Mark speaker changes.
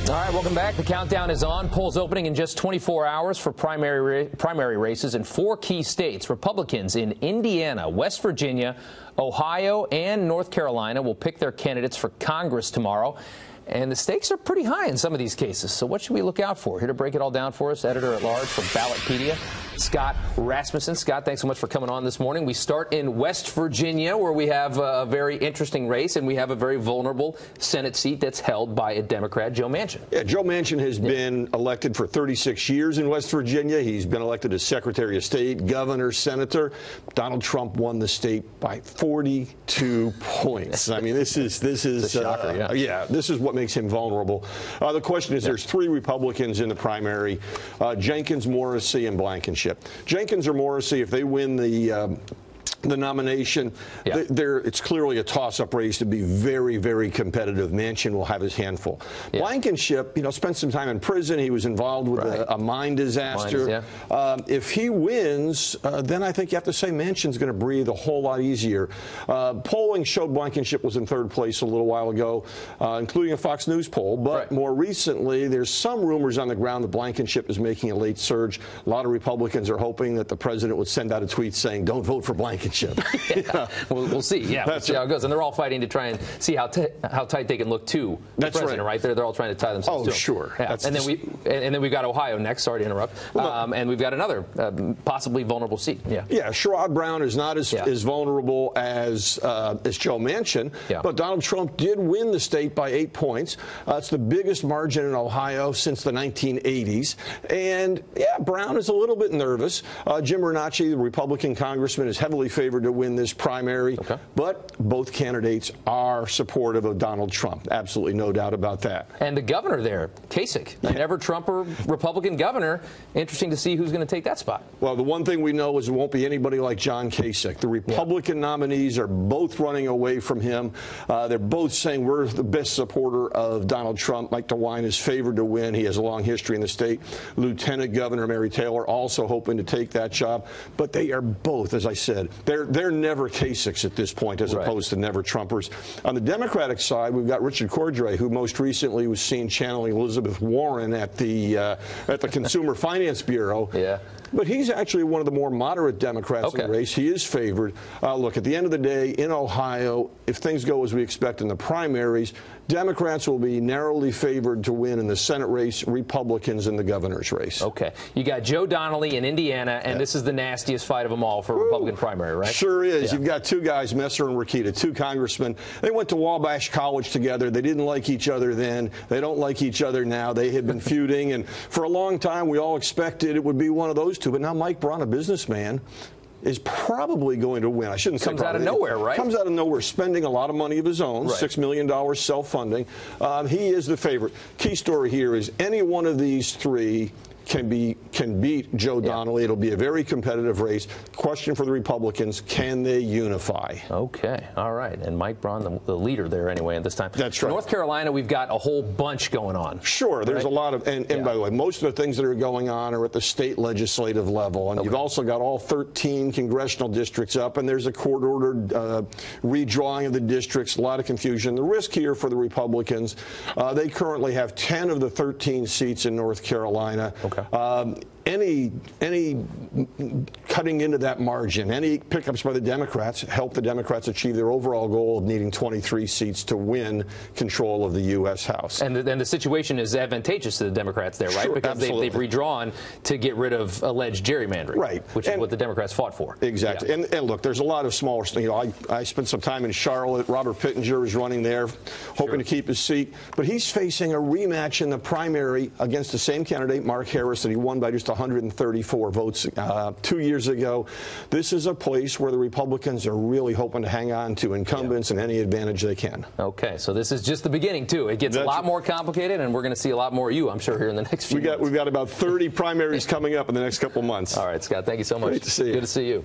Speaker 1: All right, welcome back. The countdown is on. Polls opening in just 24 hours for primary races in 4 key states. Republicans in Indiana, West Virginia, Ohio, and North Carolina will pick their candidates for Congress tomorrow. And the stakes are pretty high in some of these cases. So what should we look out for? Here to break it all down for us, editor-at-large for Ballotpedia, Scott Rasmussen. Scott, thanks so much for coming on this morning. We start in West Virginia, where we have a very interesting race, and we have a very vulnerable Senate seat that's held by a Democrat, Joe Manchin.
Speaker 2: Yeah, Joe Manchin has been elected for 36 years in West Virginia. He's been elected as Secretary of State, Governor, Senator. Donald Trump won the state by 42 points. I mean, this is
Speaker 1: a shocker,
Speaker 2: yeah, this is what makes him vulnerable. The question is, there's 3 Republicans in the primary, Jenkins, Morrissey, and Blankenship. Jenkins or Morrissey, if they win the nomination, it's clearly a toss-up race to be very, very competitive. Manchin will have his handful. Blankenship, spent some time in prison. He was involved with a mine disaster. If he wins, then I think you have to say Manchin's going to breathe a whole lot easier. Polling showed Blankenship was in 3rd place a little while ago, including a Fox News poll. But more recently, there's some rumors on the ground that Blankenship is making a late surge. A lot of Republicans are hoping that the president would send out a tweet saying, "Don't vote for Blankenship."
Speaker 1: We'll see. Yeah, we'll see how it goes. And they're all fighting to try and see how tight they can look to the president, right? They're all trying to tie themselves to him.
Speaker 2: Sure.
Speaker 1: Yeah. And then we've got Ohio next. Sorry to interrupt. And we've got another possibly vulnerable seat. Yeah,
Speaker 2: Sherrod Brown is not as vulnerable as Joe Manchin, but Donald Trump did win the state by 8 points. It's the biggest margin in Ohio since the 1980s. And Brown is a little bit nervous. Jim Renacci, the Republican congressman, is heavily favored to win this primary, but both candidates are supportive of Donald Trump. Absolutely no doubt about that.
Speaker 1: And the governor there, Kasich, a never-Trumper Republican governor. Interesting to see who's going to take that spot.
Speaker 2: Well, the one thing we know is it won't be anybody like John Kasich. The Republican nominees are both running away from him. They're both saying we're the best supporter of Donald Trump. Mike DeWine is favored to win. He has a long history in the state. Lieutenant Governor Mary Taylor also hoping to take that job. But they are both, as I said, they're never Kasichs at this point, as opposed to never Trumpers. On the Democratic side, we've got Richard Cordray, who most recently was seen channeling Elizabeth Warren at the Consumer Finance Bureau. But he's actually one of the more moderate Democrats in the race. He is favored. Look, at the end of the day, in Ohio, if things go as we expect in the primaries, Democrats will be narrowly favored to win in the Senate race, Republicans in the governor's race. Okay.
Speaker 1: You got Joe Donnelly in Indiana, and this is the nastiest fight of them all for a Republican primary, right?
Speaker 2: Sure is. You've got 2 guys, Messer and Rokita, 2 congressmen. They went to Wabash College together. They didn't like each other then. They don't like each other now. They had been feuding, and for a long time, we all expected it would be one of those 2. But now Mike Braun, a businessman, is probably going to win. I shouldn't say
Speaker 1: comes out of nowhere, right?
Speaker 2: Comes out of nowhere, spending a lot of money of his own, $6 million self-funding. He is the favorite. Key story here is any one of these 3 can beat Joe Donnelly. It'll be a very competitive race. Question for the Republicans, can they unify?
Speaker 1: Okay. All right. And Mike Braun, the leader there anyway at this time.
Speaker 2: That's right.
Speaker 1: North Carolina, we've got a whole bunch going on.
Speaker 2: Sure. There's a lot of, and by the way, most of the things that are going on are at the state legislative level. And you've also got all 13 congressional districts up, and there's a court-ordered redrawing of the districts, a lot of confusion. The risk here for the Republicans, they currently have 10 of the 13 seats in North Carolina. Any cutting into that margin, any pickups by the Democrats help the Democrats achieve their overall goal of needing 23 seats to win control of the U.S. House.
Speaker 1: And the situation is advantageous to the Democrats there, right?
Speaker 2: Sure,
Speaker 1: because they've redrawn to get rid of alleged gerrymandering, which is what the Democrats fought for.
Speaker 2: Exactly. And look, there's a lot of smaller things. I spent some time in Charlotte. Robert Pittenger is running there, hoping to keep his seat. But he's facing a rematch in the primary against the same candidate, Mark Harris, that he won by just 134 votes 2 years ago. This is a place where the Republicans are really hoping to hang on to incumbents and any advantage they can.
Speaker 1: Okay, so this is just the beginning, too. It gets a lot more complicated, and we're going to see a lot more of you, I'm sure, here in the next few months.
Speaker 2: We've got about 30 primaries coming up in the next couple months.
Speaker 1: All right, Scott, thank you so much.
Speaker 2: Great to see you.
Speaker 1: Good to see you.